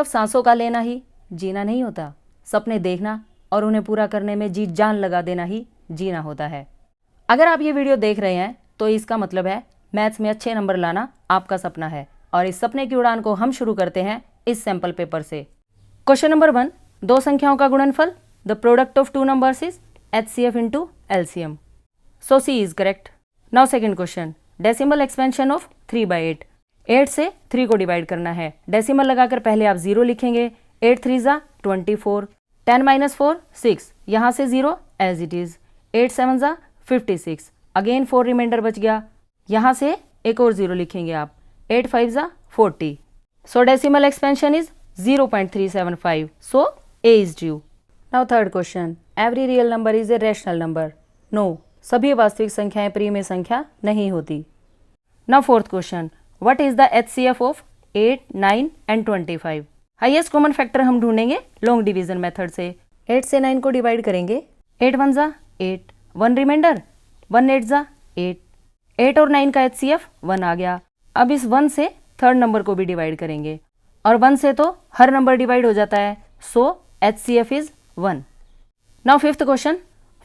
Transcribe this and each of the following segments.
सिर्फ सांसों का लेना ही जीना नहीं होता, सपने देखना और उन्हें पूरा करने में जी जान लगा देना ही जीना होता है। अगर आप ये वीडियो देख रहे हैं तो इसका मतलब है मैथ्स में अच्छे नंबर लाना आपका सपना है और इस सपने की उड़ान को हम शुरू करते हैं इस सैंपल पेपर से। क्वेश्चन नंबर 1, दो संख्याओं का गुणनफल, the product of two numbers is HCF into LCM, so C is correct. Now second question, decimal expansion of 3/8, 8 से 3 को डिवाइड करना है। डेसिमल लगाकर पहले आप 0 लिखेंगे, 8 3 ज़ा 24, 10 - 4 6, यहाँ से 0 एज इट इज़, 8 7 ज़ा 56, अगेन 4 रिमाइंडर बच गया, यहाँ से एक और 0 लिखेंगे आप, 8 5 ज़ा 40, so decimal expansion is 0.375, so A is true. Now third question, every real number is a rational number, no, सभी वास्तविक संख्याएं प्रीमेय संख्या नहीं होती। Now fourth question, what is the HCF of 8 9 and 25, highest common factor हम ढूंढेंगे long division method से। 8 से 9 को डिवाइड करेंगे, 8 1 ज़ा 8, 1 रिमाइंडर, 1 8 ज़ा 8, 8 और 9 का HCF 1 आ गया। अब इस 1 से थर्ड नंबर को भी डिवाइड करेंगे और 1 से तो हर नंबर डिवाइड हो जाता है, so HCF is 1। Now fifth question,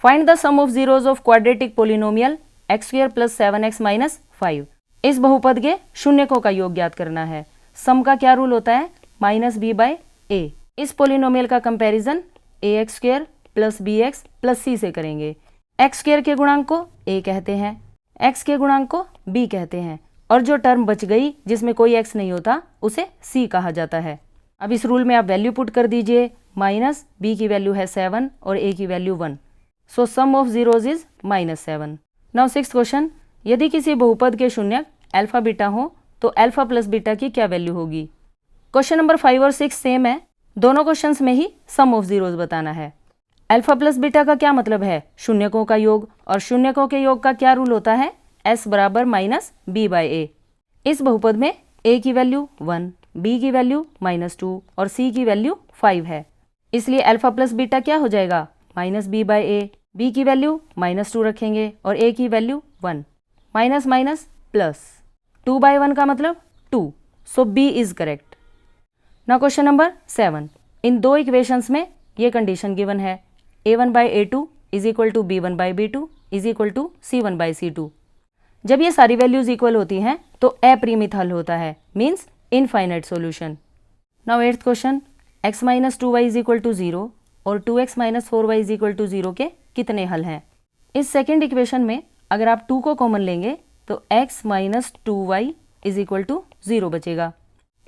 find the sum of zeros of quadratic polynomial x² + 7x - 5, इस बहुपद के शून्यकों का योग ज्ञात करना है। सम का क्या रूल होता है, -b/a। इस पोलिनोमियल का कंपैरिजन ax² + bx + c से करेंगे। x² के गुणांक को a कहते हैं, x के गुणांक को b कहते हैं और जो टर्म बच गई जिसमें कोई x नहीं होता उसे c कहा जाता है। अब इस रूल में आप वैल्यू पुट कर दीजिए, -b की वैल्यू है 7 और a की value 1, so sum of zeros is -7। Now sixth question, यदि किसी बहुपद के शून्यक अल्फा बीटा हो तो अल्फा प्लस बीटा की क्या वैल्यू होगी। क्वेश्चन नंबर 5 और 6 सेम है, दोनों क्वेश्चंस में ही सम ऑफ जीरोज बताना है। अल्फा प्लस बीटा का क्या मतलब है, शून्यकों का योग, और शून्यकों के योग का क्या रूल होता है, s बराबर -b/a। इस बहुपद में a की वैल्यू 1, b की वैल्यू -2 और c की वैल्यू 5 है, इसलिए अल्फा प्लस बीटा क्या हो जाएगा, -b/a। b की वैल्यू -2 रखेंगे और a की वैल्यू 1, माइनस माइनस प्लस, 2/1 का मतलब 2, सो b is correct. Now question number 7, इन दो इक्वेशंस में ये कंडीशन गिवन है, a1/a2 = b1/b2 = c1/c2। जब ये सारी वैल्यूज इक्वल होती हैं तो अपरिमित हल होता है, means infinite solution. Now eighth question, x - 2y = 0 और 2x - 4y = 0 के कितने हल हैं। इस सेकेंड इक्वेशन में अगर आप 2 को कॉमन लेंगे तो x - 2y = 0 बचेगा।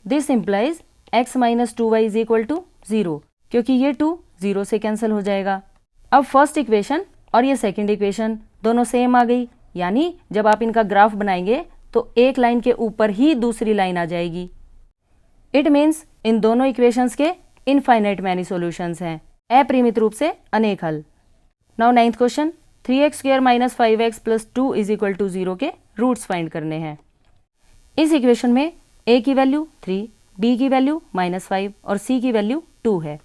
दिस इम्प्लाइज x - 2y = 0, क्योंकि ये 2 0 से कैंसिल हो जाएगा। अब फर्स्ट इक्वेशन और ये सेकेंड इक्वेशन दोनों सेम आ गई, यानी जब आप इनका ग्राफ बनाएंगे तो एक लाइन के ऊपर ही दूसरी लाइन आ जाएगी। इट मीन्स इन दोनों इक्वेशंस के इनफाइनाइट मैनी सॉल्यूशंस हैं, अपरिमित रूप से अनेक हल। Now ninth question, 3x² - 5x + 2 = 0 के रूट्स फाइंड करने हैं। इस इक्वेशन में a की वैल्यू 3, b की वैल्यू -5 और c की वैल्यू 2 है।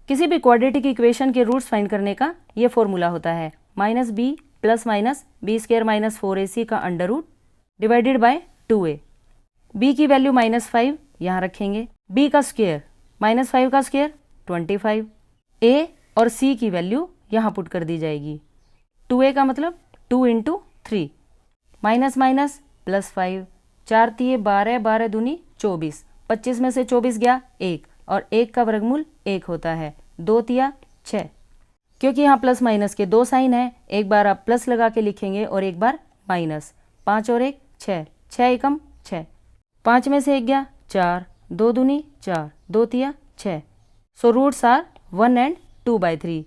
किसी भी क्वाड्रेटिक इक्वेशन के रूट्स फाइंड करने का ये फॉर्मूला होता है, -b ± b² - 4ac का under root divided by 2a। b की वैल्यू -5 यहाँ रखेंगे, b का स्क्वायर -5 का स्क्वायर 25, a और c की वैल्यू यहाँ पुट कर दी जाएगी। 2a का मतलब 2 × 3, माइनस माइनस प्लस 5, 4 तिये 12, 12 दूनी 24, 25 में से 24 गया 1 और 1 का वर्गमूल 1 होता है, 2 तिया 6। क्योंकि यहाँ प्लस माइनस के 2 साइन हैं, एक बार आप प्लस लगा के लिखेंगे और एक बार माइनस, 5 और 1 6, 6 एकम 6, 5 में से 1 गया 4, 2 दूनी 4, 2 तिया 6, so roots are 1 and 2/3।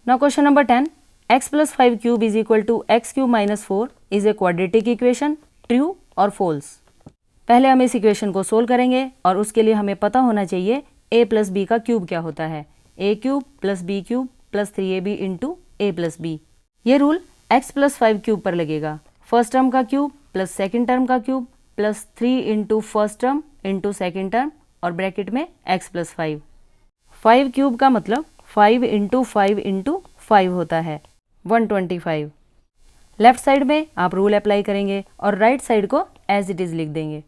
Now question number 10, x + 5³ = x³ - 4 is a quadratic equation, true और फॉल्स। पहले हम इस इक्वेशन को सोल्व करेंगे और उसके लिए हमें पता होना चाहिए a + b का क्यूब क्या होता है, a³ + b³ + 3ab × a + b। ये रूल x + 5³ पर लगेगा, फर्स्ट टर्म का क्यूब प्लस सेकेंड टर्म का cube plus 3 × first term × second term और ब्रैकेट में x + 5। 5³ का मतलब 5 × 5 × 5 होता है, 125। लेफ्ट साइड में आप रूल अप्लाई करेंगे और राइट साइड को एज इट इज़ लिख देंगे,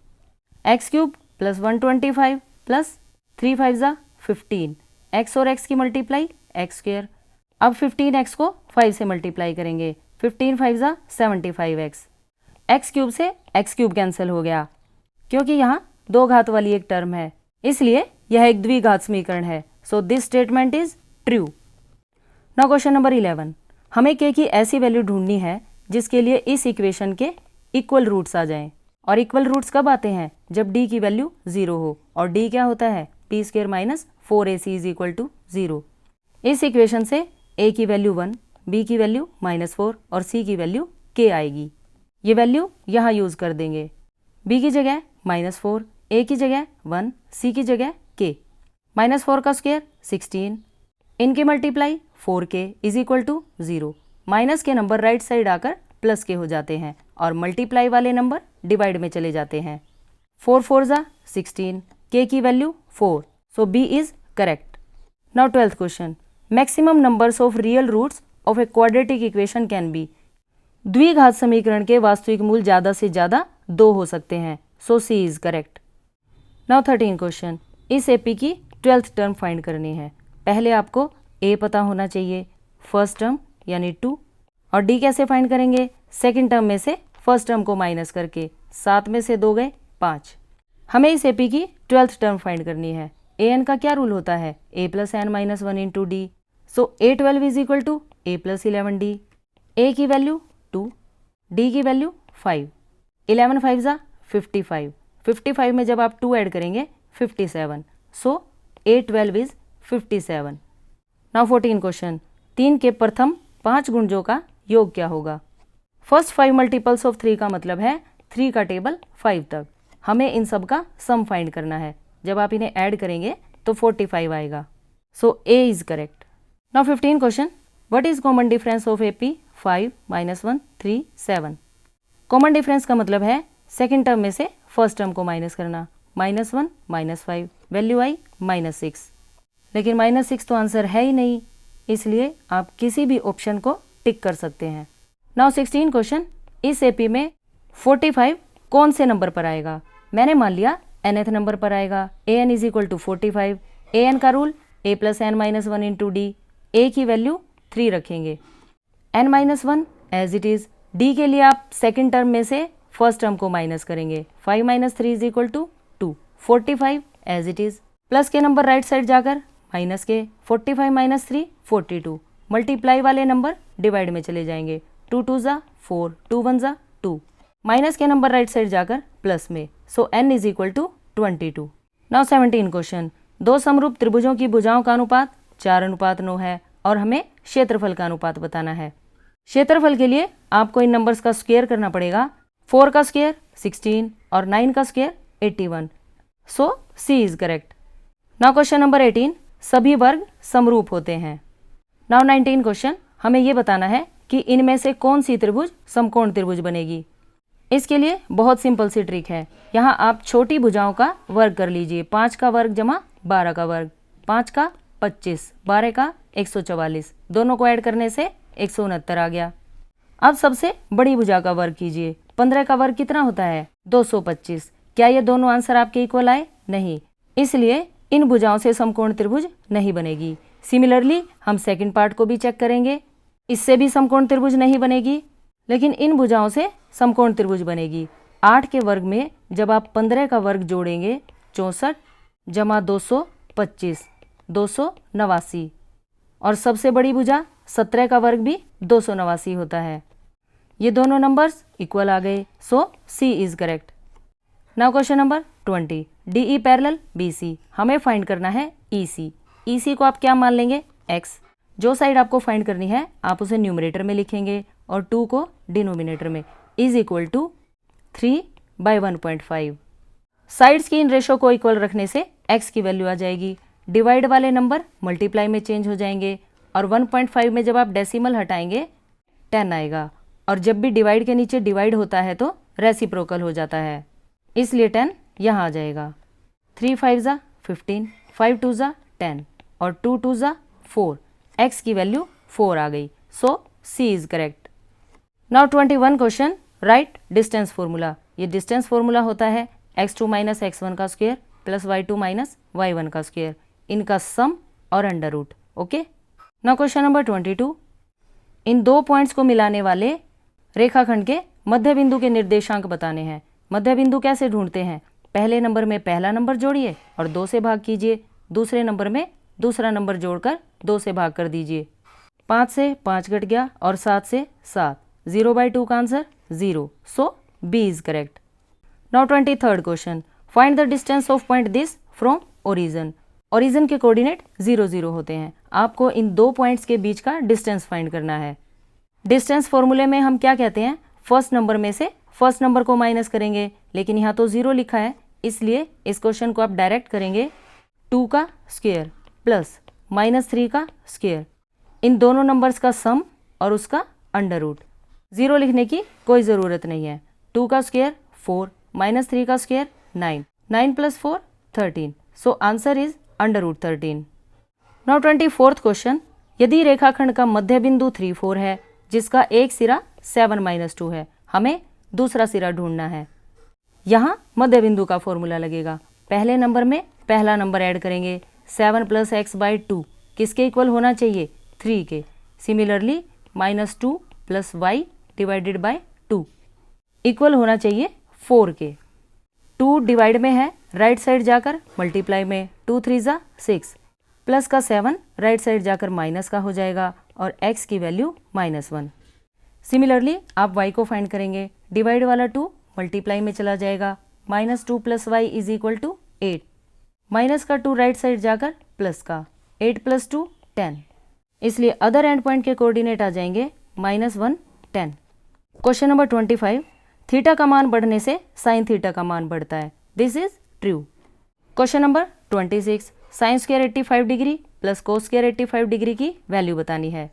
x³ + 125 प्लस 3 5 ज़ा 15, x और x की मल्टीप्लाई x स्क्वायर। अब 15x को 5 से मल्टीप्लाई करेंगे, 15 5 ज़ा 75x। x क्यूब से x क्यूब कैंसिल हो गया, क्योंकि यहाँ दो घात वाली एक टर्म है, इसलिए यह एक द्विघात समीकरण है। So this statement is true. Now question number 11, हमें k की ऐसी वैल्यू ढूंढनी है जिसके लिए इस इक्वेशन के इक्वल रूट्स आ जाएं। और इक्वल रूट्स कब आते हैं? जब d की वैल्यू 0 हो, और d क्या होता है? p square minus 4ac is equal to 0। इस इक्वेशन से a की वैल्यू 1, b की वैल्यू -4 और c की वैल्यू k आएगी। ये वैल्यू यहाँ यूज़ कर देंगे, b की जगह -4, a की जगह 1, c की जगह k। -4 का स्क्वायर 16, इनकी multiply 4k is equal to 0। Minus के नंबर राइट साइड आकर प्लस के हो जाते हैं और मल्टीप्लाई वाले नंबर डिवाइड में चले जाते हैं। 4 4 ज़ा 16, k की value 4, so b is correct. Now 12th question, maximum numbers of real roots of a quadratic equation can be. द्विघात समीकरण के वास्तविक मूल ज़्यादा से ज़्यादा 2 हो सकते हैं, सो c is correct. Now 13 question, इस एपी की 12th टर्म फाइंड करनी है। पहले आपको a पता होना चाहिए, फर्स्ट टर्म यानी 2, और d कैसे फाइंड करेंगे? सेकंड टर्म में से फर्स्ट टर्म को माइनस करके, 7 में से 2 गए 5। हमें इस एपी की 12th टर्म फाइंड करनी है। an का क्या रूल होता है? a plus n minus 1 into D, so a12 is equal to a plus 11d। a की वैल्यू 2, d की वैल्यू 5, 11 5 ज़ा 55, 55 में जब आप 2 ऐड करेंगे 57, सो a12 इज 57। नाउ 14 क्वेश्चन, 3 के प्रथम 5 गुणजों का योग क्या होगा? फर्स्ट 5 मल्टीपल्स ऑफ 3 का मतलब है 3 का टेबल 5 तक। हमें इन सब का सम फाइंड करना है। जब आप इन्हें ऐड करेंगे तो 45 आएगा, सो a is correct. Now 15 question, what is common difference of AP 5 -1 3 7। Common difference का मतलब है सेकेंड टर्म में से फर्स्ट टर्म को माइनस करना। -1 -5, वैल्यू आई -6, लेकिन -6 तो आंसर है ही नहीं, इसलिए आप किसी भी ऑप्शन को टिक कर सकते हैं। नाउ 16 क्वेश्चन, इस एपी में 45 कौन से नंबर पर आएगा? मैंने मान लिया nth नंबर पर आएगा। an is equal to 45, an का rule a plus n minus 1 into D, a की वैल्यू 3 रखेंगे, n minus 1 as it is. d के लिए आप सेकेंड टर्म में से फर्स्ट टर्म को माइनस करेंगे, 5 minus 3 is equal to 2, 45 as it is. Plus के नंबर राइट साइड जाकर माइनस के, 45 माइनस 3 42, मल्टीप्लाई वाले नंबर डिवाइड में चले जाएंगे, 2 2 ज़ा 4, 2 1 ज़ा 2, माइनस के नंबर राइट साइड जाकर प्लस में, so n is equal to 22। Now 17 question, दो समरूप त्रिभुजों की भुजाओं का अनुपात 4:9 है और हमें क्षेत्रफल का अनुपात बताना है। क्षेत्रफल के लिए आपको इन नंबर्स का स्क्वायर करना पड़ेगा। 4 का स्क्वायर 16 और 9 का square 81, so c is correct. Now question number 18, सभी वर्ग समरूप होते हैं। नाउ 19 क्वेश्चन, हमें ये बताना है कि इनमें से कौन सी त्रिभुज समकोण त्रिभुज बनेगी। इसके लिए बहुत सिंपल सी ट्रिक है। यहाँ आप छोटी भुजाओं का वर्ग कर लीजिए, 5 का वर्ग जमा 12 का वर्ग, 5 का 25, 12 का 144, दोनों को ऐड करने से 169 आ गया। अब सबसे बड़ी भुजा का वर्ग कीजिए, 15 का वर्ग कितना होता है? 225। क्या ये दोनों आंसर आपके इक्वल आए? नहीं, इसलिए इन भुजाओं से समकोण त्रिभुज नहीं बनेगी। सिमिलरली हम सेकंड पार्ट को भी चेक करेंगे, इससे भी समकोण त्रिभुज नहीं बनेगी, लेकिन इन भुजाओं से समकोण त्रिभुज बनेगी। 8 के वर्ग में जब आप 15 का वर्ग जोड़ेंगे, 64 जमा 225, 289, और सबसे बड़ी भुजा 17 का वर्ग भी 289 होता है। ये दोनों नंबर्स इक्वल आ गए, so C is correct. Now question number 20, DE parallel BC, हमें फाइंड करना है EC। EC को आप क्या मान लेंगे? x। जो साइड आपको फाइंड करनी है आप उसे न्यूमरेटर में लिखेंगे और 2 को डिनोमिनेटर में, इज इक्वल टू 3/1.5। साइड्स की इन रेशो को इक्वल रखने से x की वैल्यू आ जाएगी। डिवाइड वाले नंबर मल्टीप्लाई में चेंज हो जाएंगे और 1.5 में जब आप डेसिमल हटाएंगे 10 आएगा, और जब भी डिवाइड के नीचे डिवाइड होता है तो रेसिप्रोकल हो जाता है, इसलिए 10 यहाँ आ जाएगा। 3 5 ज़ा 15, 5 2 ज़ा 10 और 2 2 ज़ा 4, x की वैल्यू 4 आ गई, so C is correct. Now 21 question, right distance formula. ये डिस्टेंस फॉर्मूला होता है x2 - x1 का square plus y2 minus y1 का स्क्वायर, इनका सम और under root. Okay, now question number 22, इन दो पॉइंट्स को मिलाने वाले रेखाखंड के मध्य बिंदु के निर्देशांक बताने हैं। मध्य बिंदु कैसे ढूंढते हैं? पहले नंबर में पहला नंबर जोड़िए और 2 से भाग कीजिए, दूसरे नंबर में दूसरा नंबर जोड़कर 2 से भाग कर दीजिए। 5 से 5 घट गया और 7 से 7, 0/2 का answer 0, so B is correct. Now 23rd question, find the distance of point this from origin. Origin के कोऑर्डिनेट 0 0 होते हैं। आपको इन दो पॉइंट्स के बीच का डिस्टेंस फाइंड करना है। डिस्टेंस फॉर्मूले में हम क्या कहते हैं? फर्स्ट नंबर में से फर्स्ट नंबर को माइनस करेंगे, लेकिन यहाँ तो 0 लिखा है, इसलिए इस क्वेश्चन को आप डायरेक्ट करेंगे 2 का स्क्वायर प्लस -3 का स्क्वायर, इन दोनों नंबर्स का सम और उसका अंडर रूट। 0 लिखने की कोई ज़रूरत नहीं है। 2 का स्क्वायर 4, -3 का square 9, 9 + 4 13, so answer is under root 13। Now 24th question, यदि रेखाखंड का मध्य बिंदु 3 4 है जिसका एक सिरा 7 - 2 है, हमें दूसरा सिरा ढूंढना है। यहाँ मध्य बिंदु का फॉर्मूला लगेगा। पहले नंबर में पहला नंबर ऐड करेंगे, 7 + x/2 किसके इक्वल होना चाहिए? 3 के। सिमिलरली -2 + y/2 इक्वल होना चाहिए 4 के। 2 डिवाइड में है, राइट साइड जाकर मल्टीप्लाई में, 2 3 ज़ा 6, प्लस का 7 राइट साइड जाकर माइनस का हो जाएगा और x की वैल्यू -1। सिमिलरली आप y को फाइंड करेंगे, डिवाइड वाला 2 मल्टीप्लाई में चला जाएगा, -2 + y = 8, माइनस का 2 राइट साइड जाकर प्लस का, 8 + 2 10, इसलिए अदर एंड पॉइंट के कोऑर्डिनेट आ जाएंगे -1 10। क्वेश्चन नंबर 25, थीटा का मान बढ़ने से साइन थीटा का मान बढ़ता है, this is true. Question number 26, sine square 85 degree plus cos square 85 degree की वैल्यू बतानी है।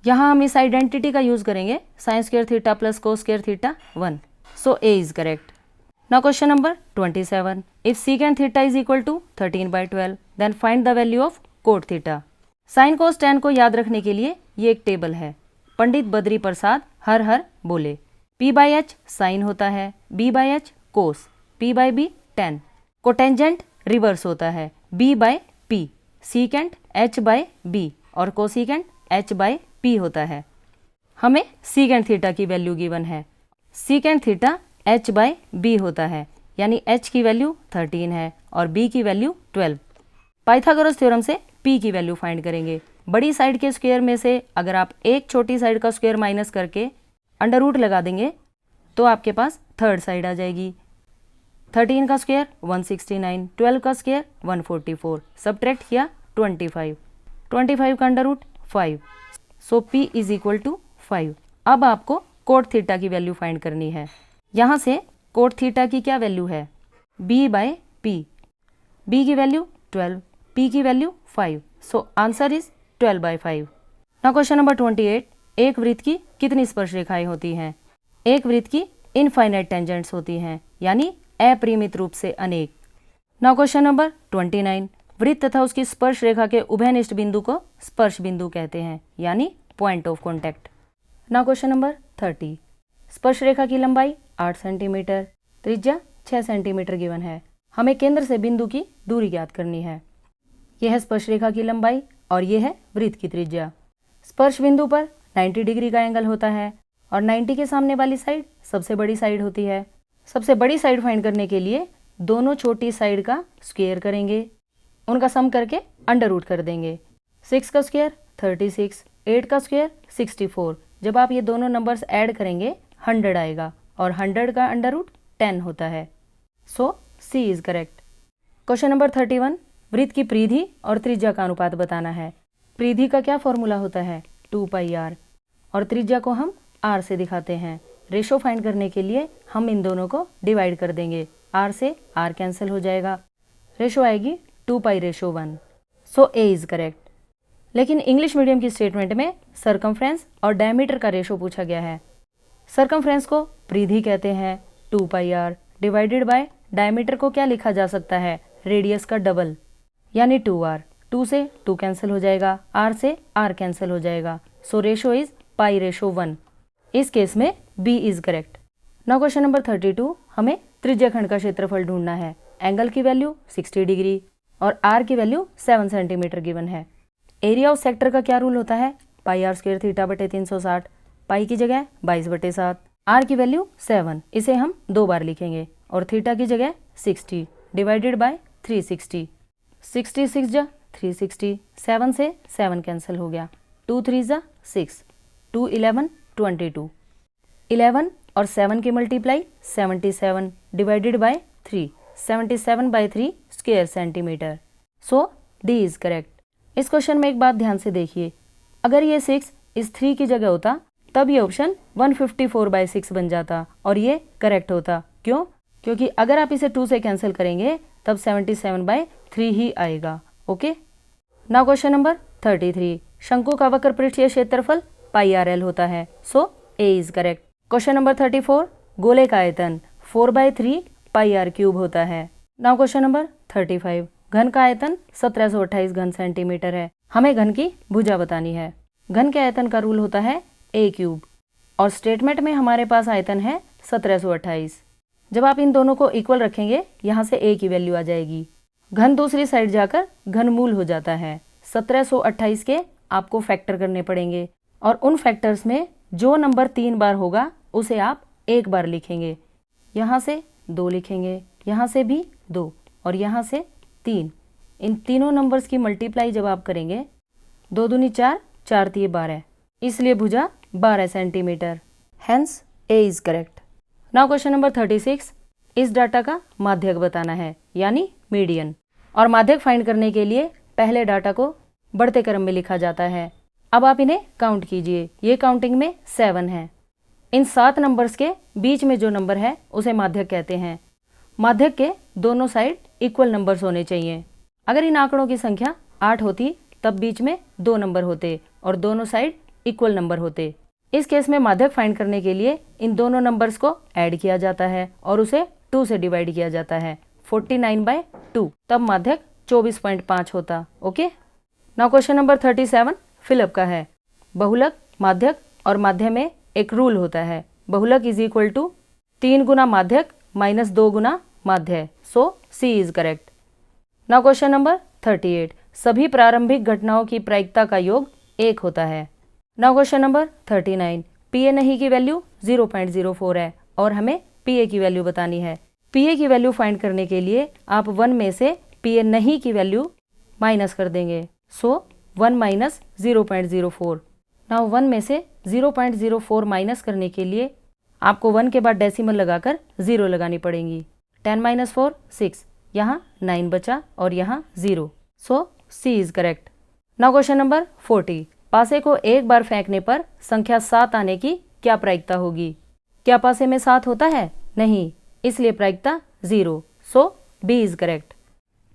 यहाँ हम इस आइडेंटिटी का यूज करेंगे, sine square theta plus cos square theta 1, so A is correct. Now question number 27, if secant theta is equal to 13/12 then find the value of cot theta. Sine cos tan को याद रखने के लिए ये एक table है। पंडित बद्री प्रसाद हर हर बोले। P/H sign होता है, B/H कोस, P/B टैन। कोटेंजेंट रिवर्स होता है, B/P। सीकेंट H/B और कोसीकेंट H/P होता है। हमें सीकेंट थीटा की वैल्यू गिवन है, सीकेंट थीटा H/B होता है, यानी H की वैल्यू 13 है और B की वैल्यू 12। पाइथागोरस थ्योरम से P की वैल्यू फाइंड करेंगे। बड़ी साइड के स्क्वायर में से अगर आप एक छोटी साइड का स्क्वायर माइनस करके अंडर रूट लगा देंगे तो आपके पास थर्ड साइड आ जाएगी। 13 का स्क्वायर 169, 12 का स्क्वायर 144, सब्ट्रैक्ट किया 25, 25 का अंडर रूट 5, सो P = 5। अब आपको कोट थीटा की वैल्यू फाइंड करनी है। यहाँ से कोट थीटा की क्या वैल्यू है? B/P। B की वैल्यू 12, P की value 5, so answer is 12/5। Now question number 28, एक वृत्त की कितनी स्पर्श रेखाएं होती हैं? एक वृत्त की इनफाइनाइट टेंजेंट्स होती हैं, यानी अपरिमित रूप से अनेक। नाउ क्वेश्चन नंबर 29, वृत्त तथा उसकी स्पर्श रेखा के उभयनिष्ठ बिंदु को स्पर्श बिंदु कहते हैं, यानी point of contact. Now question number 30, स्पर्श रेखा की लंबाई 8 सेंटीमीटर, त्रिज्या 6 सेंटीमीटर गिवन है। हमें केंद्र से बिंदु की दूरी ज्ञात करनी है। यह है स्पर्श रेखा की लंबाई और यह है वृत्त की त्रिज्या। स्पर्श बिंदु पर 90 डिग्री का एंगल होता है और 90 के सामने वाली साइड सबसे बड़ी साइड होती है। सबसे बड़ी साइड फाइंड करने के लिए दोनों छोटी साइड का स्क्वायर करेंगे, उनका सम करके अंडर रूट कर देंगे। 6 का स्क्वायर 36, 8 का स्क्वायर 64। जब आप ये दोनों नंबर्स ऐड करेंगे 100 आएगा और 100 का अंडर रूट 10 होता है, सो C is correct. Question number 31, वृत्त की परिधि और त्रिज्या का अनुपात बताना है। परिधि का क्या फॉर्मूला होता है? 2πr और त्रिज्या को हम r से दिखाते हैं। रेशो फाइंड करने के लिए हम इन दोनों को डिवाइड कर देंगे, r से r कैंसिल हो जाएगा, रेशो आएगी 2π/1, सो ए इज करेक्ट। लेकिन इंग्लिश मीडियम की स्टेटमेंट में सरकमफ्रेंस और डायमीटर का रेशो पूछा गया है। सरकमफ्रेंस को परिधि कहते हैं 2πr डिवाइडेड बाय डायमीटर को क्या लिखा जा सकता है? रेडियस का डबल, यानी 2r। 2 से 2 कैंसिल हो जाएगा, r से r कैंसिल हो जाएगा, सो रेशो इज π/1। इस केस में B is correct. Now question number 32, हमें त्रिज्याखंड का क्षेत्रफल ढूंढना है। एंगल की वैल्यू 60 डिग्री और आर की वैल्यू 7 सेंटीमीटर गिवन है। एरिया ऑफ सेक्टर का क्या रूल होता है, पाई आर स्क्वायर थीटा बटे 360, पाई की जगह 22/7, आर की वैल्यू 7, इसे हम 2 बार लिखेंगे और थीटा की जगह 60 डिवाइडेड बाय 360, 66 जा 360, 7 से 7 कैंसिल हो गया, 2 3 जा 6, 2 11 22, 11 और 7 की multiply 77 divided by 3, 77/3 square centimetre. So D is correct. इस क्वेश्चन में एक बात ध्यान से देखिए, अगर ये 6 इस 3 की जगह होता तब ये ऑप्शन 154/6 बन जाता और ये करेक्ट होता। क्यों? क्योंकि अगर आप इसे 2 से कैंसिल करेंगे तब 77/3 ही आएगा। ओके, नाउ क्वेश्चन नंबर 33, शंकु का वक्र पृष्ठीय क्षेत्रफल पाई आर एल होता है। सो A is correct. Question number 34, गोले का आयतन 4/3 पाई आर क्यूब होता है। नाउ क्वेश्चन नंबर 35, घन का आयतन 1728 घन सेंटीमीटर है। हमें घन की भुजा बतानी है। घन के आयतन का रूल होता है ए क्यूब और स्टेटमेंट में हमारे पास आयतन है 1728। जब आप इन दोनों को इक्वल रखेंगे यहाँ से ए की वैल्यू आ जाएगी। घन दूसरी साइड जाकर घनमूल हो जाता है। 1728 के आपको फैक्टर करने पड़ेंगे और उन फैक्टर्स में जो नंबर 3 बार होगा उसे आप 1 बार लिखेंगे। यहाँ से 2 लिखेंगे, यहाँ से भी 2 और यहाँ से 3। इन तीनों नंबर्स की मल्टीप्लाई जब आप करेंगे 2 दूनी 4, 4 तिये 12, इसलिए भुजा 12 centimetre. Hence A is correct. Now question number 36, इस डाटा का माध्यक बताना है यानी मीडियन। और माध्यक फाइंड करने के लिए पहले डाटा को बढ़ते क्रम में लिखा जाता है। अब आप इन्हें काउंट कीजिए, ये काउंटिंग में 7 है। इन 7 नंबर्स के बीच में जो नंबर है उसे माध्यक कहते हैं। माध्यक के दोनों साइड इक्वल नंबर्स होने चाहिए। अगर इन आंकड़ों की संख्या 8 होती तब बीच में 2 नंबर होते और दोनों साइड इक्वल नंबर होते। इस केस में माध्यक फाइंड करने के लिए इन दोनों नंबर्स को ऐड किया जाता है और उसे 2 से डिवाइड किया जाता है, 49/2, तब माध्यक 24.5 होता। Okay, now question number 37 fill up का है। बहुलक, माध्यक और माध्य में एक रूल होता है, बहुलक इज इक्वल टू 3 गुना माध्यक माइनस 2 गुना माध्य। So C is correct. Now question number 38, सभी प्रारंभिक घटनाओं की प्रायिकता का योग 1 होता है। Now question number 39, P A नहीं की वैल्यू 0.04 है और हमें पी ए की वैल्यू बतानी है। पी ए की वैल्यू फाइंड करने के लिए आप 1 में से पी ए नहीं की वैल्यू माइनस कर देंगे। सो 1 माइनस 0.04। नाउ 1 में से 0.04 माइनस करने के लिए आपको 1 के बाद डेसिमल लगाकर 0 लगानी पड़ेगी। 10 - 4 6, यहाँ 9 बचा और यहाँ 0। So C is correct. Now question number 40, पासे को एक बार फेंकने पर संख्या 7 आने की क्या प्रायिकता होगी? क्या पासे में 7 होता है? नहीं, इसलिए प्रायिकता 0। So B is correct.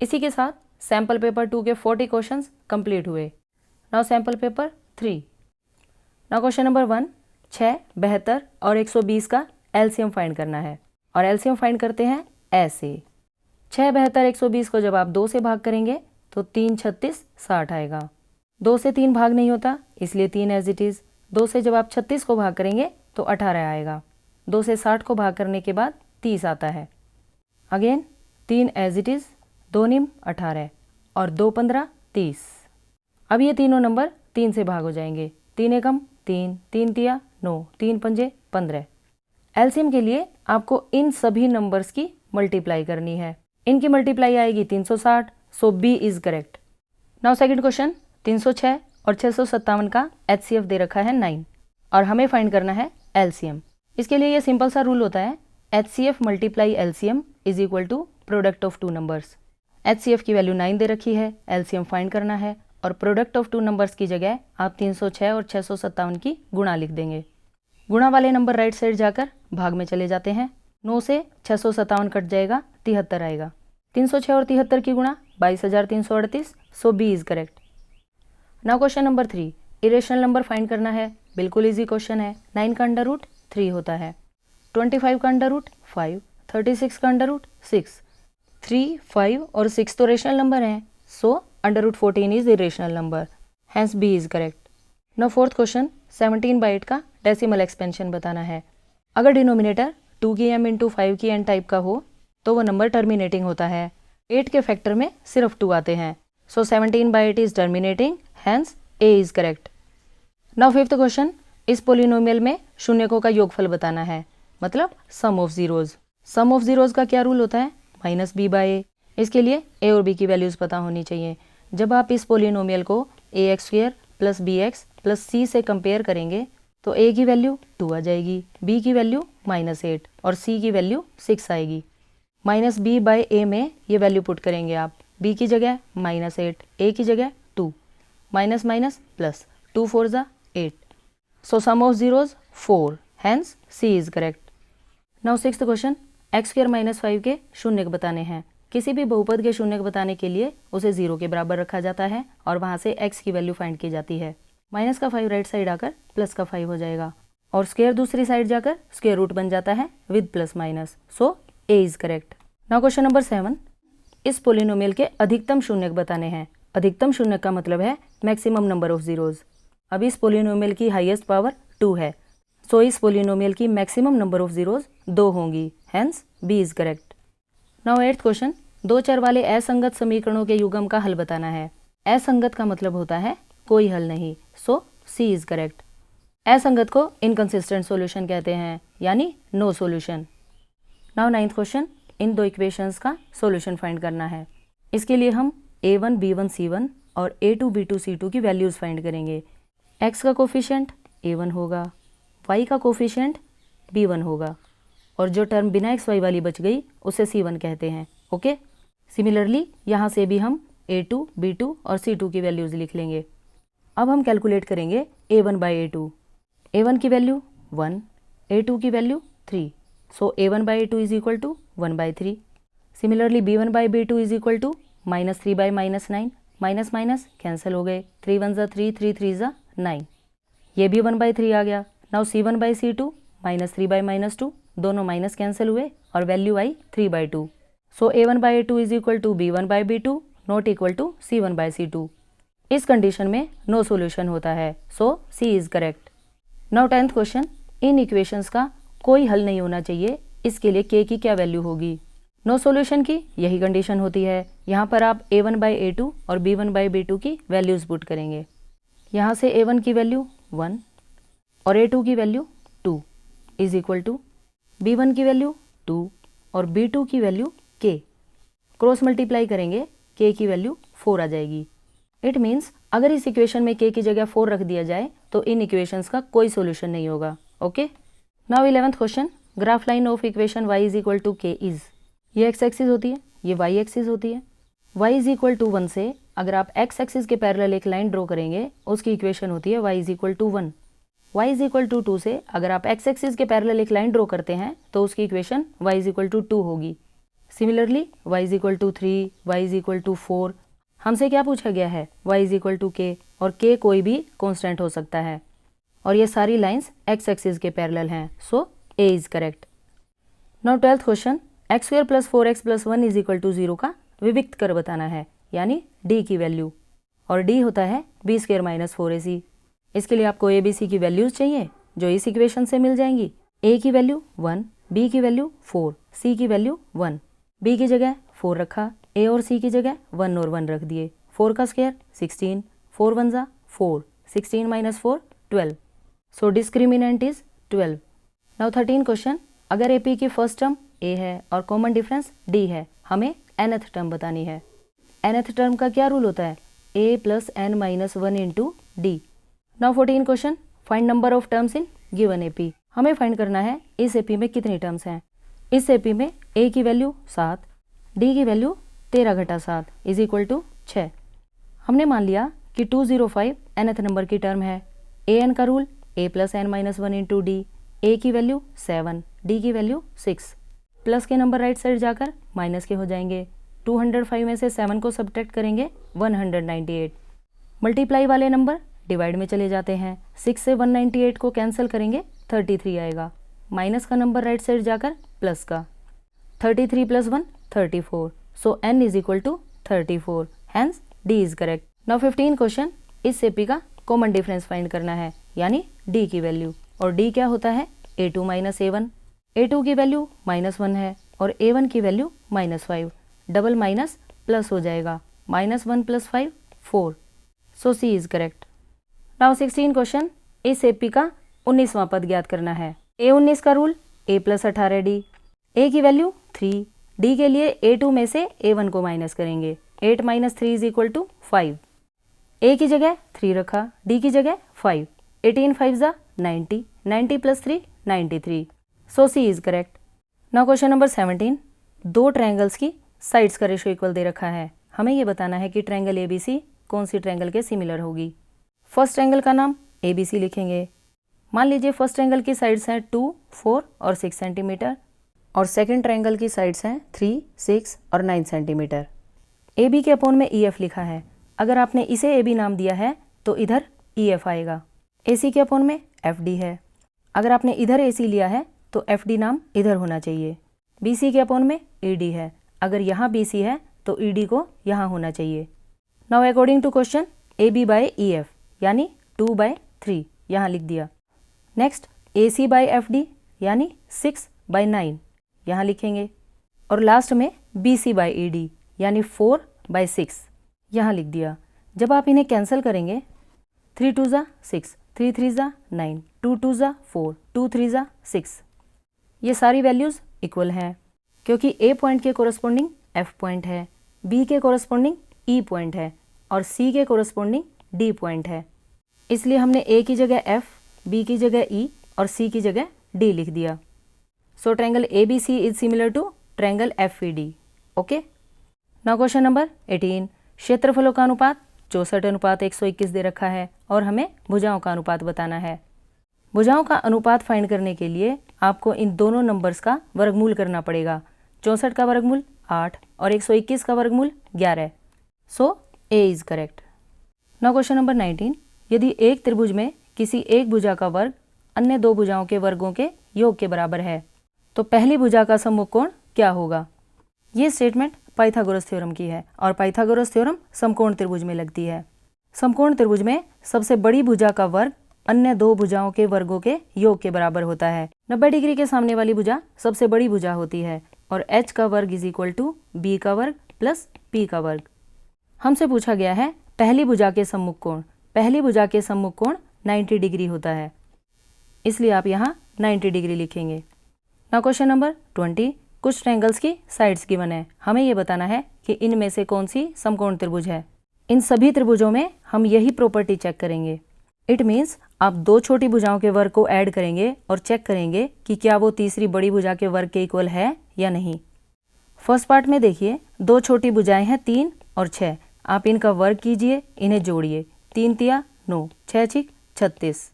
इसी के साथ सैम्पल पेपर 2 के 40 क्वेश्चंस कंप्लीट हुए। Now sample paper 3। Now question number 1, 6, 72 और 120 का एलसीएम फाइंड करना है और एलसीएम फाइंड करते हैं ऐसे। 6, 72, 120 को जब आप 2 से भाग करेंगे तो 3 36 60 आएगा। 2 से 3 भाग नहीं होता इसलिए 3 एज इट इज़। 2 से जब आप 36 को भाग करेंगे तो 18 आएगा। 2 से 60 को भाग करने के बाद 30 आता है। अगेन 3 एज इट इज़, 2 निम 18 और 2 15 30। अब ये तीनों नंबर 3 से भाग हो जाएंगे। 3 एकम 3, 3 तिया 9, 3 पंजे 15। एलसीएम के लिए आपको इन सभी नंबर्स की मल्टीप्लाई करनी है। इनकी मल्टीप्लाई आएगी 360। So B is correct. Now second question, 306 और 657 का एचसीएफ दे रखा है 9 और हमें फाइंड करना है एलसीएम। इसके लिए ये सिंपल सा रूल होता है, HCF multiply LCM is equal to product of 2 numbers. HCF की वैल्यू 9 दे रखी है, एलसीएम फाइंड करना है और प्रोडक्ट ऑफ 2 नंबर्स की जगह आप 306 और 657 की गुणा लिख देंगे। गुणा वाले नंबर राइट साइड जाकर भाग में चले जाते हैं। 9 से 657 कट जाएगा, 73 आएगा। 306 और 73 की गुणा 22,338। So B is correct. Now question number 3, irrational number find करना है। बिल्कुल इजी क्वेश्चन है। 9 का अंडर रूट 3 होता है, 25 का अंडर रूट 5, 36 का अंडर रूट 6। 3, 5 और 6 तो रेशनल नंबर हैं। So under root 14 is irrational number. Hence B is correct. Now fourth question, 17/8 का डेसिमल एक्सपेंशन बताना है। अगर डिनोमिनेटर 2 की m इंटू 5 की n टाइप का हो तो वो नंबर टर्मिनेटिंग होता है। 8 के फैक्टर में सिर्फ 2 आते हैं, so 17/8 is terminating, hence A is correct. Now fifth question, इस पोलिनोमियल में शून्यकों का योगफल बताना है, मतलब sum of zeros. Sum of zeros का क्या रूल होता है, -b/a। इसके लिए a और b की वैल्यूज पता होनी चाहिए। जब आप इस पोलिनोमियल को ax² + bx + c से कंपेयर करेंगे तो a की वैल्यू 2 आ जाएगी, b की वैल्यू -8 और c की वैल्यू 6 आएगी। -b/a में ये वैल्यू पुट करेंगे आप, b की जगह -8, a की जगह 2, माइनस माइनस प्लस, 2 4 ज़ा 8, so sum of zeros 4, hence c is correct. Now sixth question, x² - 5 के शून्यक बताने हैं। किसी भी बहुपद के शून्यक बताने के लिए उसे 0 के बराबर रखा जाता है और वहाँ से x की वैल्यू फाइंड की जाती है। माइनस का 5 राइट साइड आकर प्लस का 5 हो जाएगा और स्क्वायर दूसरी साइड जाकर स्क्वायर रूट बन जाता है with plus minus, so a is correct. Now question number 7, इस पोलिनोमियल के अधिकतम शून्यक बताने हैं। अधिकतम शून्यक का मतलब है मैक्सिमम नंबर ऑफ जीरोज। अब इस पोलिनोमियल की हाईएस्ट पावर 2 है, सो इस पोलिनोमियल की मैक्सिमम नंबर ऑफ जीरोज 2 होंगी, hence b is correct. Now eighth question, 2 चर वाले असंगत समीकरणों के युग्म का हल बताना है। असंगत का मतलब होता है कोई हल नहीं, सो c इज करेक्ट। असंगत को इनकंसिस्टेंट सॉल्यूशन कहते हैं, यानी no solution. Now ninth question, इन दो इक्वेशंस का सॉल्यूशन फाइंड करना है। इसके लिए हम a1 b1 c1 और a2 b2 c2 की वैल्यूज फाइंड करेंगे। x का कोफिशिएंट a1 होगा, y का कोफिशिएंट b1 होगा और जो टर्म बिना x y वाली बच गई उसे c1 कहते हैं, ओके। सिमिलरली यहाँ से भी हम a2 b2 और c2 की वैल्यूज लिख लेंगे। अब हम कैलकुलेट करेंगे a1/a2। a1 की वैल्यू 1, a2 की value 3, so a1/a2 is equal to 1/3। Similarly b1/b2 is equal to -3/-9, minus minus cancel हो गए, 3 1 ज़ा 3, 3 3 ज़ा 9, ये भी 1/3 आ गया। नाउ c1/c2 -3/-2, दोनों माइनस कैंसिल हुए और वैल्यू आई 3/2, so a1/a2 is equal to b1/b2 not equal to c1/c2। इस कंडीशन में नो सॉल्यूशन होता है, so c is correct. Now 10th question, इन इक्वेशंस का कोई हल नहीं होना चाहिए, इसके लिए k की क्या वैल्यू होगी। नो सॉल्यूशन की यही कंडीशन होती है। यहाँ पर आप a1/a2 और b1/b2 की वैल्यूज पुट करेंगे। यहाँ से a1 की वैल्यू 1 और a2 की value 2 is equal to b1 की वैल्यू 2 और b2 की वैल्यू k। क्रॉस मल्टीप्लाई करेंगे k की वैल्यू 4 आ जाएगी। इट मीन्स अगर इस इक्वेशन में k की जगह 4 रख दिया जाए तो इन इक्वेशंस का कोई सॉल्यूशन नहीं होगा, okay. Now 11th question, graph line of equation y is equal to k is. ये x एक्सिस होती है, ये y एक्सिस होती है। y इज इक्वल टू 1 से अगर आप x एक्सिस के पैरेलल एक लाइन ड्रॉ करेंगे उसकी इक्वेशन होती है y is equal to 1। y is equal to 2 से अगर आप x एक्सिस के पैरेलल एक लाइन ड्रॉ करते हैं तो उसकी equation y is equal to 2 होगी। Similarly y is equal to 3, y is equal to 4। हमसे क्या पूछा गया है, y is equal to k, और k कोई भी कांस्टेंट हो सकता है और ये सारी लाइंस x एक्सिस के पैरेलल हैं, so a is correct. Now 12th question, x² + 4x + 1 is equal to 0 का विविक्त कर बताना है, यानी d की वैल्यू, और d होता है b² - 4ac। इसके लिए आपको a b c की वैल्यूज चाहिए जो इस इक्वेशन से मिल जाएंगी। a की वैल्यू 1, b की वैल्यू 4, c की वैल्यू 1। b की जगह 4 रखा, a और c की जगह 1 और 1 रख दिए। 4 का स्क्वायर 16, 4 1 ज़ा 4, 16 - 4 12, सो डिस्क्रिमिनेंट इज 12। नाउ 13 क्वेश्चन, अगर AP की फर्स्ट टर्म a है और कॉमन डिफरेंस d है, हमें nth टर्म बतानी है। nth टर्म का क्या रूल होता है, a + n - 1 into d। Now 14 question, find number of terms in given AP। हमें फाइंड करना है इस AP में कितनी टर्म्स हैं। इस AP में a की वैल्यू 7, d की वैल्यू 13 - 7 इज इक्वल टू 6। हमने मान लिया कि 205 nth नंबर की टर्म है। an का rule a + n - 1 into d। a की वैल्यू 7, d की वैल्यू 6। प्लस के नंबर राइट साइड जाकर माइनस के हो जाएंगे। 205 में से 7 को सब्ट्रैक्ट करेंगे 198। मल्टीप्लाई वाले नंबर डिवाइड में चले जाते हैं। 6 से 198 को कैंसिल करेंगे 33 आएगा। माइनस का नंबर राइट साइड जाकर प्लस का, 33 + 1 34, so n is equal to 34, hence d is correct. Now 15 question, इस AP का कॉमन डिफरेंस फाइंड करना है, यानी d की वैल्यू, और d क्या होता है, a2 - a1। a2 की वैल्यू -1 है और A1 की वैल्यू -5, डबल माइनस प्लस हो जाएगा, -1 + 5 4, सो C is correct. Now 16 question, इस AP का 19वां पद ज्ञात करना है। A19 का रूल A + 18D, A की वैल्यू 3, D के लिए A2 में से A1 को माइनस करेंगे, 8 - 3 = 5, A की जगह 3 रखा, D की जगह 5, 18 5 ज़ा 90, 90 + 3 93, सो C is correct. Now question number 17, दो ट्रायंगल्स की साइड्स का रेशो इक्वल दे रखा है। हमें ये बताना है कि ट्रायंगल ABC कौन सी ट्रायंगल के सिमिलर होगी। फर्स्ट ट्रायंगल का नाम ABC लिखेंगे। मान लीजिए फर्स्ट ट्रायंगल की साइड्स हैं 2, 4 और 6 सेंटीमीटर और सेकंड ट्रायंगल की साइड्स हैं 3, 6 और 9 सेंटीमीटर। AB के अपोन में EF लिखा है। अगर आपने इसे AB नाम दिया है तो इधर EF आएगा। AC के अपोन में FD है। अगर आपने इधर AC लिया है तो FD नाम इधर होना चाहिए। BC के अपोन में ED है। अगर यहाँ BC है तो ED को यहाँ होना चाहिए। Now according to question AB by EF यानी 2/3 यहाँ लिख दिया। नेक्स्ट AC by FD यानी 6/9 यहाँ लिखेंगे और लास्ट में BC by ED यानी 4/6 यहाँ लिख दिया। जब आप इन्हें कैंसिल करेंगे 3 2 ज़ा 6, 3 3 ज़ा 9, 2 2 ज़ा 4, 2 3 ज़ा 6, ये सारी वैल्यूज़ इक्वल हैं क्योंकि A पॉइंट के कोरस्पॉन्डिंग F पॉइंट है, B के कोरस्पॉन्डिंग E पॉइंट है और C के कोरस्पॉन्डिंग D पॉइंट है। इसलिए हमने A की जगह F, B की जगह E और C की जगह D लिख दिया। So triangle ABC is similar to triangle FED। Okay. Now question number 18, क्षेत्रफलों का अनुपात 64:121 दे रखा है और हमें भुजाओं का अनुपात बताना है। भुजाओं का अनुपात फाइंड करने के लिए आपको इन दोनों नंबर्स का वर्गमूल करना पड़ेगा। 64 का वर्गमूल 8 और 121 का वर्गमूल 11, सो A is correct. Now question number 19, यदि एक त्रिभुज में किसी एक भुजा का वर्ग अन्य दो भुजाओं के वर्गों के योग के बराबर है तो पहली भुजा का सम्मुख कोण क्या होगा। ये स्टेटमेंट पाइथागोरस थ्योरम की है और पाइथागोरस थ्योरम समकोण त्रिभुज में लगती है। समकोण त्रिभुज में सबसे बड़ी भुजा का वर्ग अन्य दो भुजाओं के वर्गों के योग के बराबर होता है। 90 डिग्री के सामने वाली भुजा सबसे बड़ी भुजा होती है और h का वर्ग = b का वर्ग प्लस p का वर्ग। हमसे पूछा गया है पहली भुजा के सम्मुख कोण। पहली भुजा के सम्मुख कोण 90 डिग्री होता है, इसलिए आप यहाँ 90 डिग्री लिखेंगे। नाउ क्वेश्चन नंबर 20, कुछ ट्रायंगल्स की साइड्स गिवन है। हमें ये बताना है कि इनमें से कौन सी समकोण त्रिभुज है। इन सभी त्रिभुजों में हम यही प्रॉपर्टी चेक करेंगे। इट मीन्स आप दो छोटी भुजाओं के वर्ग को ऐड करेंगे और चेक करेंगे कि क्या वो तीसरी बड़ी भुजा के वर्ग के इक्वल है या नहीं। फर्स्ट पार्ट में देखिए, दो छोटी भुजाएं हैं 3 और 6। आप इनका वर्ग कीजिए, इन्हें जोड़िए। 3 तिया 9, 6 छिक 36,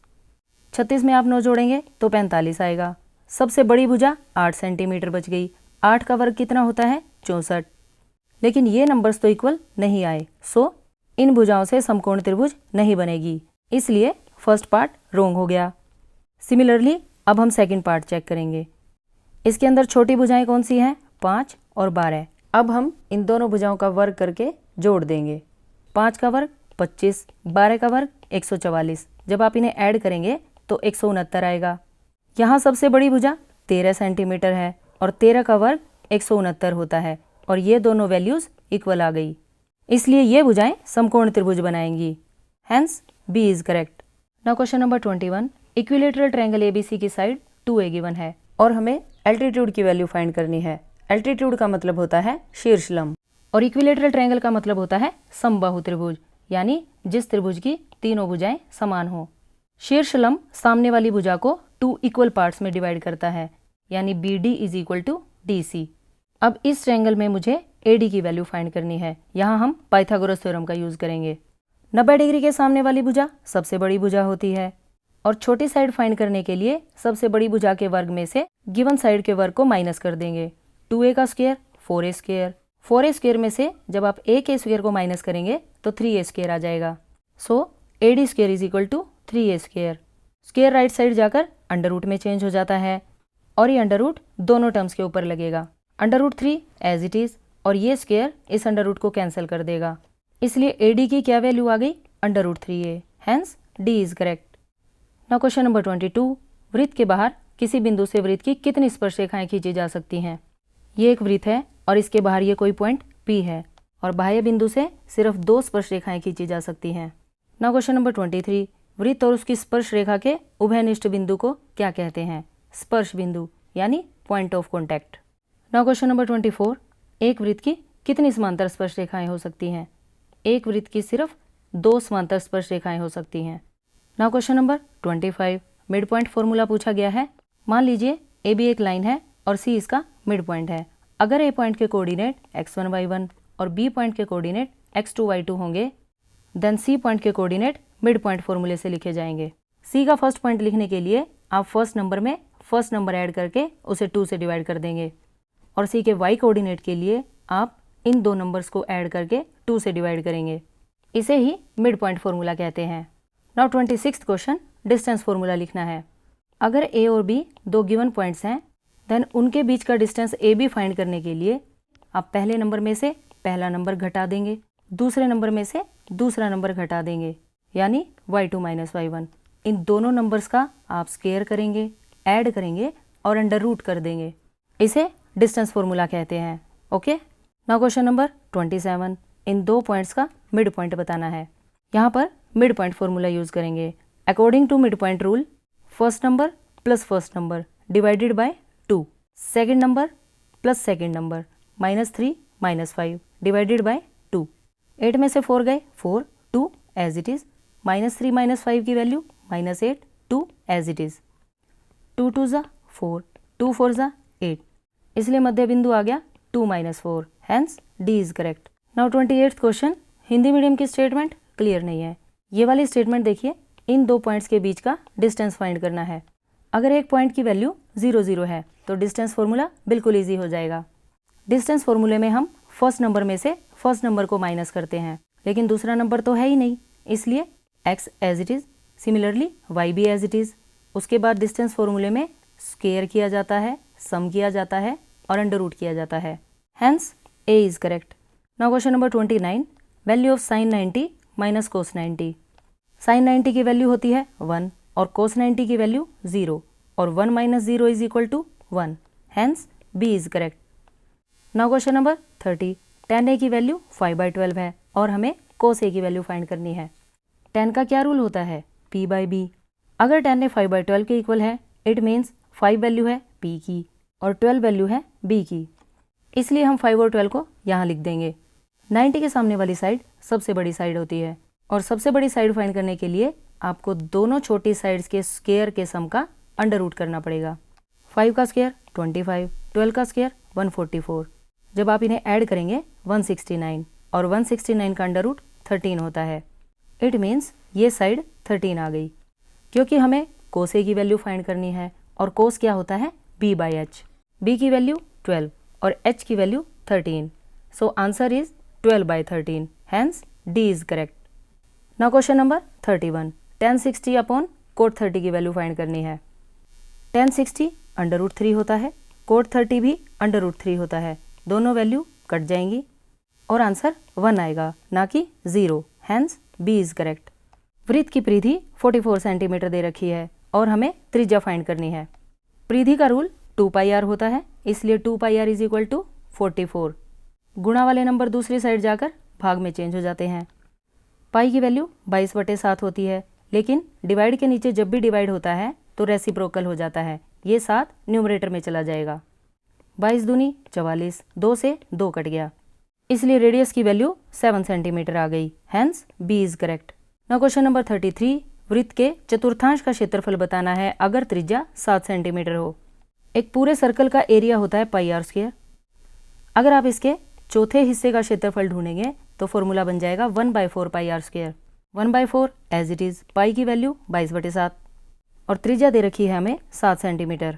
36 में आप 9 जोड़ेंगे तो 45 आएगा। सबसे बड़ी भुजा 8 सेंटीमीटर बच गई। 8 का वर्ग कितना होता है 64। लेकिन ये नंबर्स तो इक्वल नहीं आए, सो इन भुजाओं से समकोण त्रिभुज नहीं बनेगी, इसलिए फर्स्ट पार्ट रोंग हो गया। सिमिलरली अब हम सेकंड पार्ट चेक करेंगे। इसके अंदर छोटी भुजाएं कौन सी हैं 5 और 12। अब हम इन दोनों भुजाओं का वर्ग करके जोड़ देंगे। 5 का वर्ग 25, 12 का वर्ग 144। जब आप इन्हें ऐड करेंगे तो 169 आएगा। यहाँ सबसे बड़ी भुजा 13 सेंटीमीटर है और 13 का वर्ग 169 होता है और ये दोनों वैल्यूज़ इक्वल आ गई, इसलिए ये भुजाएं समकोण त्रिभुज बनाएंगी। Hence B is correct. Now question number 21, equilateral triangle ABC की साइड 2A गिवन है और हमें एल्टीट्यूड की वैल्यू फाइंड करनी है। एल्टीट्यूड का मतलब होता है शीर्ष लंब और इक्विलेटरल ट्रायंगल का मतलब होता है समबाहु त्रिभुज, यानी जिस त्रिभुज की तीनों भुजाएं समान हो। शीर्ष लंब सामने वाली भुजा को 2 इक्वल पार्ट्स में डिवाइड करता है, यानी BD = DC। अब इस ट्रायंगल में मुझे AD की वैल्यू फाइंड करनी है। यहाँ हम पाइथागोरस थ्योरम का यूज करेंगे। 90 डिग्री के सामने वाली भुजा सबसे बड़ी भुजा होती है और छोटी साइड फाइंड करने के लिए सबसे बड़ी भुजा के वर्ग में से गिवन साइड के वर्ग को माइनस कर देंगे। 2A का square 4A square, 4A square में से जब आप A के स्क्वायर को माइनस करेंगे तो 3A स्क्वायर आ जाएगा। सो AD square = 3A square. Square right side जाकर अंडर रूट में चेंज हो जाता है और ये अंडर रूट दोनों टर्म्स के ऊपर लगेगा। √3 एज इट इज और ये स्क्वायर इस अंडर रूट को कैंसिल कर देगा, इसलिए AD की क्या वैल्यू आ गई √3A। Hence D is correct. Now question number 22, वृत्त के बाहर किसी बिंदु से वृत्त की कितनी स्पर्शरेखाएं खींची जा सकती हैं। ये एक वृत्त है और इसके बाहर ये कोई पॉइंट P है और बाह्य बिंदु से सिर्फ 2 स्पर्श रेखाएं खींची जा सकती हैं। नाउ क्वेश्चन नंबर 23, वृत्त और उसकी स्पर्श रेखा के उभयनिष्ठ बिंदु को क्या कहते हैं? स्पर्श बिंदु यानी point of contact. Now question number 24, एक वृत्त की कितनी समांतर स्पर्श रेखाएं हो सकती हैं? एक वृत्त की सिर्फ 2 समांतर स्पर्श रेखाएं हो सकती हैं। Now question number 25, mid point formula पूछा गया है। मान लीजिए ए बी एक लाइन है और सी इसका मिड पॉइंट है। अगर ए पॉइंट के कोऑर्डिनेट x1 y1 और बी पॉइंट के कोऑर्डिनेट x2 y2 होंगे, देन सी पॉइंट के कोऑर्डिनेट मिड पॉइंट फॉर्मूले से लिखे जाएंगे। सी का फर्स्ट पॉइंट लिखने के लिए आप फर्स्ट नंबर में फर्स्ट नंबर ऐड करके उसे 2 से डिवाइड कर देंगे और सी के वाई कोऑर्डिनेट के लिए आप इन 2 नंबर्स को ऐड करके 2 से डिवाइड करेंगे। इसे ही मिड पॉइंट फॉर्मूला कहते हैं। Now 26th question, distance formula लिखना है। अगर ए और बी 2 गिवन पॉइंट्स हैं, देन उनके बीच का डिस्टेंस ए बी फाइंड करने के लिए आप पहले नंबर में से पहला नंबर घटा देंगे, दूसरे नंबर में से दूसरा नंबर घटा देंगे, यानी y2 माइनस y1। इन दोनों नंबर्स का आप स्क्वायर करेंगे, ऐड करेंगे और अंडर रूट कर देंगे। इसे डिस्टेंस फॉर्मूला कहते हैं। ओके। नाउ क्वेश्चन नंबर 27, इन 2 पॉइंट्स का मिड पॉइंट बताना है। यहाँ पर मिड पॉइंट फॉर्मूला यूज करेंगे। According to mid point rule, first number plus first number divided by 2, second number plus second number -3 -5 divided by 2। 8 में से 4 गए, 4, 2 एज इट इज, -3 -5 की वैल्यू -8, 2 एज इट इज, 2 2 ज़ा 4, 2 4 ज़ा 8, इसलिए मध्य बिंदु आ गया 2 - 4, hence D is correct. Now 28th question, Hindi medium की स्टेटमेंट क्लियर नहीं है। ये वाली स्टेटमेंट देखिए, इन 2 पॉइंट्स के बीच का डिस्टेंस फाइंड करना है। अगर एक पॉइंट की वैल्यू 0 0 है तो डिस्टेंस फॉर्मूला बिल्कुल ईजी हो जाएगा। डिस्टेंस फॉर्मूले में हम फर्स्ट नंबर में से फर्स्ट नंबर को माइनस करते हैं, लेकिन दूसरा नंबर तो है ही नहीं, इसलिए x as it is, similarly y भी एज इट इज। उसके बाद डिस्टेंस फॉर्मूले में स्क्वायर किया जाता है, सम किया जाता है और अंडर रूट किया जाता है, hence a is correct. Now question number 29, value of sin 90 minus cos 90। sin 90 की वैल्यू होती है 1 और cos 90 की वैल्यू 0 और 1 - 0 is equal to 1, hence b is correct. Now question number 30, tan a की वैल्यू 5/12 है और हमें cos a की वैल्यू फाइंड करनी है। tan का क्या रूल होता है? p/b। अगर tan a 5/12 के इक्वल है, इट मीन्स 5 वैल्यू है p की और 12 वैल्यू है b की, इसलिए हम 5 और 12 को यहाँ लिख देंगे। 90 के सामने वाली साइड सबसे बड़ी साइड होती है और सबसे बड़ी साइड फाइंड करने के लिए आपको दोनों छोटी साइड्स के स्क्वायर के सम का अंडर रूट करना पड़ेगा। 5 का स्क्वायर 25, 12 का स्क्वायर 144। जब आप इन्हें ऐड करेंगे 169 और 169 का अंडर रूट 13 होता है। इट मीन्स ये साइड 13 आ गई। क्योंकि हमें cos a की वैल्यू फाइंड करनी है और cos क्या होता है? b/h। b की वैल्यू 12 और h की value 13, so answer is 12/13, hence d is correct. Now question number 31, tan 60 upon cot 30 की वैल्यू फाइंड करनी है। tan 60 अंडर रूट 3 होता है, cot 30 भी अंडर रूट 3 होता है, दोनों वैल्यू कट जाएंगी और आंसर 1 आएगा, ना कि 0, हैंस b इज करेक्ट। वृत्त की परिधि 44 सेंटीमीटर दे रखी है और हमें त्रिज्या फाइंड करनी है। परिधि का रूल 2πr होता है, इसलिए 2πr इज इक्वल टू 44। गुणा वाले नंबर दूसरी साइड जाकर भाग में चेंज हो जाते हैं। पाई की वैल्यू 22/7 होती है, लेकिन डिवाइड के नीचे जब भी डिवाइड होता है तो रेसिप्रोकल हो जाता है, ये 7 न्यूमरेटर में चला जाएगा। 22 दूनी 44, 2 से 2 कट गया, इसलिए रेडियस की वैल्यू 7 सेंटीमीटर आ गई, hence B is correct. Now question number 33, वृत्त के चतुर्थांश का क्षेत्रफल बताना है अगर त्रिज्या 7 सेंटीमीटर हो। एक पूरे सर्कल का एरिया होता है πr²। अगर आप इसके चौथे हिस्से का क्षेत्रफल ढूंढेंगे तो फॉर्मूला बन जाएगा 1/4 πr²। 1/4 एज इट इज, पाई की वैल्यू 22/7 और त्रिज्या दे रखी है हमें 7 सेंटीमीटर,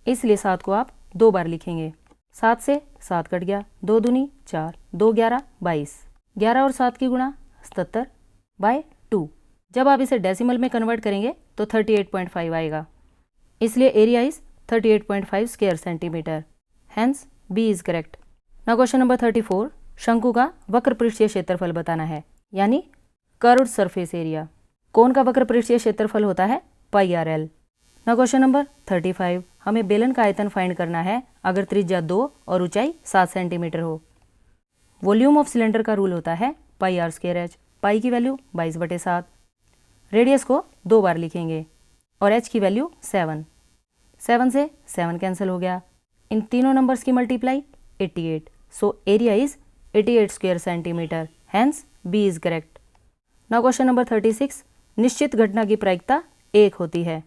इसलिए 7 को आप 2 बार लिखेंगे। 7 से 7 कट गया, 2 दूनी 4, 2 11 22, 11 और 7 की गुणा 77/2। जब आप इसे डेसिमल में कन्वर्ट करेंगे तो 38.5 आएगा, इसलिए area is 38.5 square centimetre, hence B is correct. Now question number 34, शंकु का वक्र पृष्ठीय क्षेत्रफल बताना है, यानी कर्व्ड सरफेस एरिया। कोन का वक्र पृष्ठीय क्षेत्रफल होता है πrl। नाउ क्वेश्चन नंबर 35, हमें बेलन का आयतन फाइंड करना है अगर त्रिज्या 2 और ऊंचाई 7 सेंटीमीटर हो। वॉल्यूम ऑफ सिलेंडर का रूल होता है पाई आर स्क्वायर एच। पाई की वैल्यू 22/7, रेडियस को 2 बार लिखेंगे और एच की वैल्यू 7। 7 से 7 कैंसिल हो गया, इन तीनों नंबर्स की multiply 88, so area is 88 square centimetre, hence B is correct. Now question number 36, निश्चित घटना की प्रायिकता 1 होती है।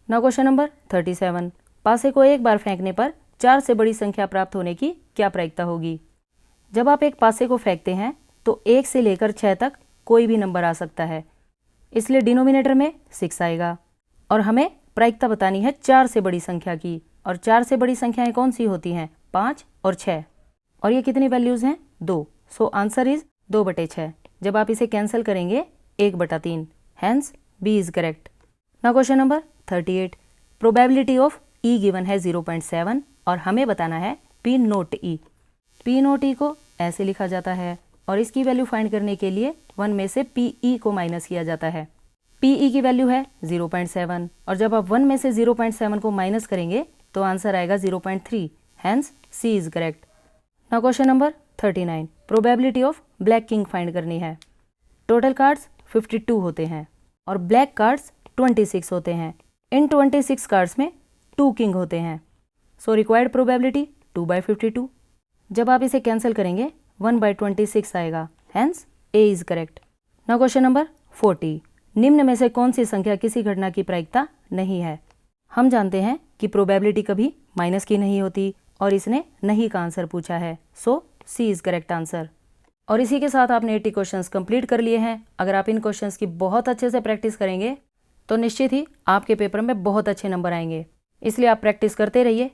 नाउ क्वेश्चन नंबर 37, पासे को एक बार फेंकने पर 4 से बड़ी संख्या प्राप्त होने की क्या प्रायिकता होगी। जब आप एक पासे को फेंकते हैं तो 1 से लेकर 6 तक कोई भी नंबर आ सकता है, इसलिए डिनोमिनेटर में 6 आएगा और हमें प्रायिकता बतानी है 4 से बड़ी संख्या की। और 4 से बड़ी संख्याएं कौन सी होती हैं, 5 और 6, और ये कितनी वैल्यूज़ हैं, 2, सो आंसर इज 2/6। जब आप इसे कैंसिल करेंगे 1/3, hence B is correct. Now question number 38, probability of E given है 0.7 और हमें बताना है P not E. P not E को ऐसे लिखा जाता है और इसकी वैल्यू फाइंड करने के लिए 1 में से पी ई को माइनस किया जाता है। पी ई की वैल्यू है 0.7 और जब आप 1 में से 0.7 को माइनस करेंगे तो आंसर आएगा 0.3, hence C is correct. Now question number 39, probability of black king find करनी है। टोटल कार्ड्स 52 होते हैं और ब्लैक कार्ड्स 26 होते हैं। इन 26 कार्ड्स में 2 किंग होते हैं, सो रिक्वायर्ड प्रोबेबिलिटी 2/52। जब आप इसे कैंसिल करेंगे 1/26 आएगा, hence A is correct. Now question number 40, निम्न में से कौन सी संख्या किसी घटना की प्रायिकता नहीं है। हम जानते हैं कि प्रोबेबिलिटी कभी माइनस की नहीं होती और इसने नहीं का आंसर पूछा है, सो सी इज करेक्ट आंसर। और इसी के साथ आपने 80 क्वेश्चंस कंप्लीट कर लिए हैं। अगर आप इन क्वेश्चंस की बहुत अच्छे से प्रैक्टिस करेंगे तो निश्चित ही आपके पेपर में बहुत अच्छे नंबर आएंगे, इसलिए आप प्रैक्टिस करते रहिए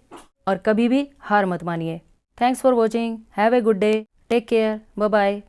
और कभी भी हार मत मानिए। Thanks for watching, have a good day, take care, bye bye.